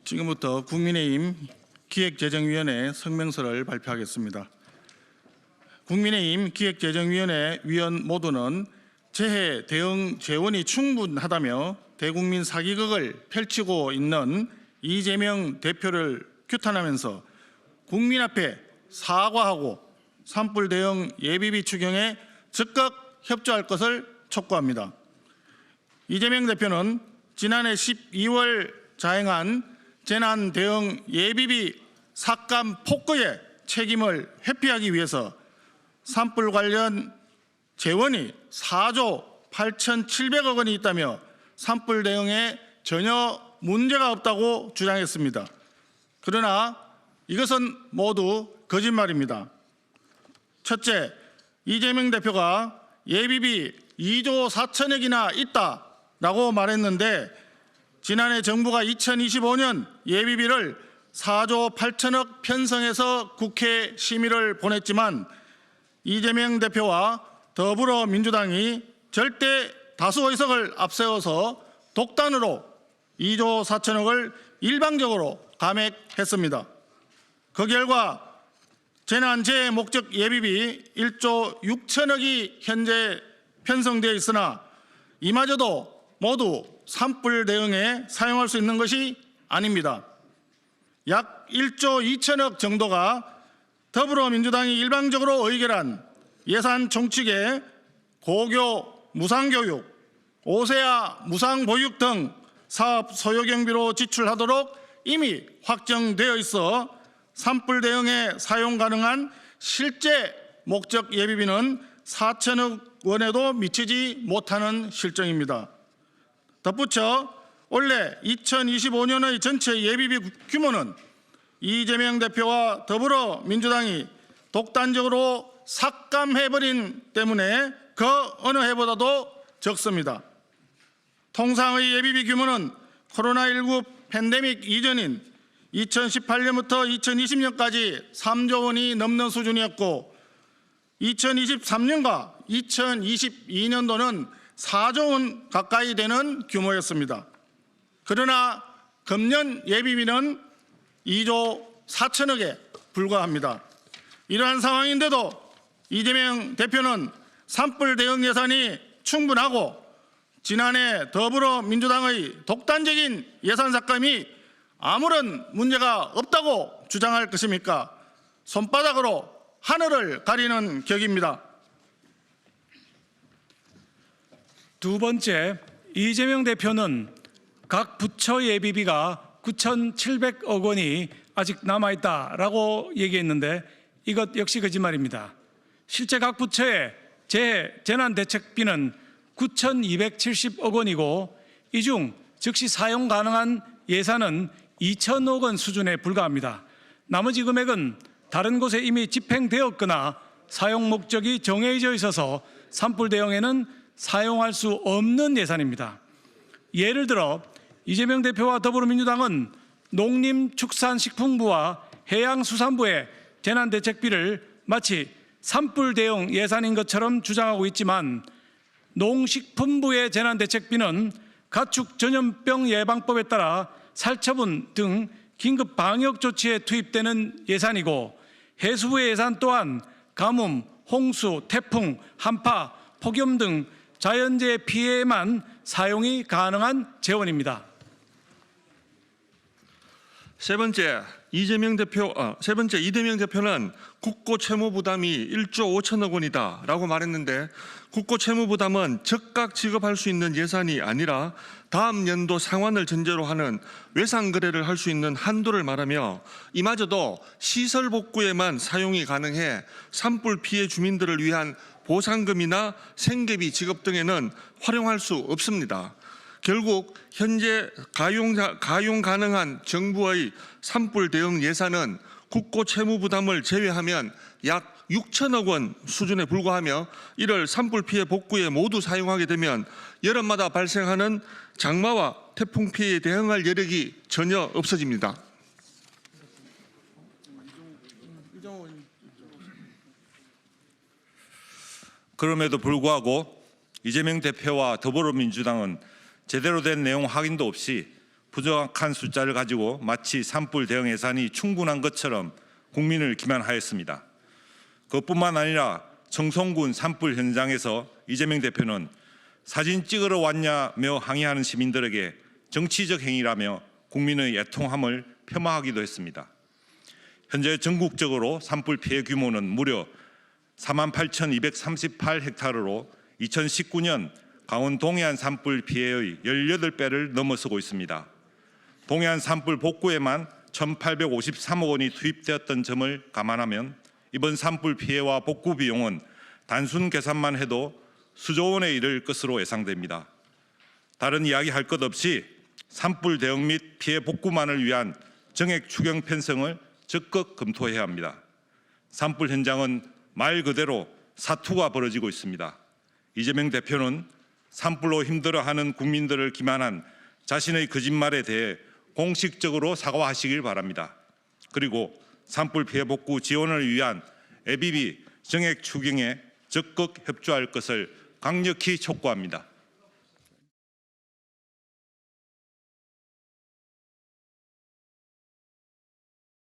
지금부터 국민의힘 기획재정위원회 성명서를 발표하겠습니다. 국민의힘 기획재정위원회 위원 모두는 재해 대응 재원이 충분하다며 대국민 사기극을 펼치고 있는 이재명 대표를 규탄하면서 국민 앞에 사과하고 산불 대응 예비비 추경에 적극 협조할 것을 촉구합니다. 이재명 대표는 지난해 12월 자행한 재난 대응 예비비 삭감 폭거의 책임을 회피하기 위해서 산불 관련 재원이 4조 8,700억 원이 있다며 산불 대응에 전혀 문제가 없다고 주장했습니다. 그러나 이것은 모두 거짓말입니다. 첫째, 이재명 대표가 예비비 2조 4천억이나 있다라고 말했는데 지난해 정부가 2025년 예비비를 4조 8천억 편성해서 국회 심의를 보냈지만 이재명 대표와 더불어민주당이 절대 다수 의석을 앞세워서 독단으로 2조 4천억을 일방적으로 감액했습니다. 그 결과 재난재해 목적 예비비 1조 6천억이 현재 편성되어 있으나 이마저도 모두 산불 대응에 사용할 수 있는 것이 아닙니다. 약 1조 2천억 정도가 더불어민주당이 일방적으로 의결한 예산 총칙에 고교 무상교육, 5세아 무상보육 등 사업 소요경비로 지출하도록 이미 확정되어 있어 산불 대응에 사용 가능한 실제 목적 예비비는 4천억 원에도 미치지 못하는 실정입니다. 덧붙여 원래 2025년의 전체 예비비 규모는 이재명 대표와 더불어민주당이 독단적으로 삭감해버린 때문에 그 어느 해보다도 적습니다. 통상의 예비비 규모는 코로나19 팬데믹 이전인 2018년부터 2020년까지 3조 원이 넘는 수준이었고 2023년과 2022년도는 4조 원 가까이 되는 규모였습니다. 그러나 금년 예비비는 2조 4천억에 불과합니다. 이러한 상황인데도 이재명 대표는 산불 대응 예산이 충분하고 지난해 더불어민주당의 독단적인 예산 삭감이 아무런 문제가 없다고 주장할 것입니까? 손바닥으로 하늘을 가리는 격입니다. 두 번째, 이재명 대표는 각 부처 예비비가 9,700억 원이 아직 남아있다라고 얘기했는데 이것 역시 거짓말입니다. 실제 각 부처의 재난대책비는 9,270억 원이고 이 중 즉시 사용 가능한 예산은 2천억 원 수준에 불과합니다. 나머지 금액은 다른 곳에 이미 집행되었거나 사용 목적이 정해져 있어서 산불 대응에는 사용할 수 없는 예산입니다. 예를 들어 이재명 대표와 더불어민주당은 농림축산식품부와 해양수산부의 재난대책비를 마치 산불 대응 예산인 것처럼 주장하고 있지만 농식품부의 재난대책비는 가축 전염병 예방법에 따라 살처분 등 긴급 방역 조치에 투입되는 예산이고 해수부의 예산 또한 가뭄, 홍수, 태풍, 한파, 폭염 등 자연재해 피해에만 사용이 가능한 재원입니다. 세 번째, 이재명 대표는 국고 채무 부담이 1조 5천억 원이다라고 말했는데 국고 채무 부담은 즉각 지급할 수 있는 예산이 아니라 다음 연도 상환을 전제로 하는 외상 거래를 할 수 있는 한도를 말하며 이마저도 시설 복구에만 사용이 가능해 산불 피해 주민들을 위한 보상금이나 생계비 지급 등에는 활용할 수 없습니다. 결국 현재 가용 가능한 정부의 산불 대응 예산은 국고 채무 부담을 제외하면 약 6천억 원 수준에 불과하며 이를 산불 피해 복구에 모두 사용하게 되면 여름마다 발생하는 장마와 태풍 피해에 대응할 여력이 전혀 없어집니다. 그럼에도 불구하고 이재명 대표와 더불어민주당은 제대로 된 내용 확인도 없이 부정확한 숫자를 가지고 마치 산불 대응 예산이 충분한 것처럼 국민을 기만하였습니다. 그것뿐만 아니라 청송군 산불 현장에서 이재명 대표는 사진 찍으러 왔냐며 항의하는 시민들에게 정치적 행위라며 국민의 애통함을 폄하하기도 했습니다. 현재 전국적으로 산불 피해 규모는 무려 48,238헥타르로 2019년 강원 동해안 산불 피해의 18배를 넘어서고 있습니다. 동해안 산불 복구에만 1,853억 원이 투입되었던 점을 감안하면 이번 산불 피해와 복구 비용은 단순 계산만 해도 수조 원에 이를 것으로 예상됩니다. 다른 이야기 할 것 없이 산불 대응 및 피해 복구만을 위한 정액 추경 편성을 적극 검토해야 합니다. 산불 현장은 말 그대로 사투가 벌어지고 있습니다. 이재명 대표는 산불로 힘들어하는 국민들을 기만한 자신의 거짓말에 대해 공식적으로 사과하시길 바랍니다. 그리고 산불 피해 복구 지원을 위한 ABB 정액 추경에 적극 협조할 것을 강력히 촉구합니다.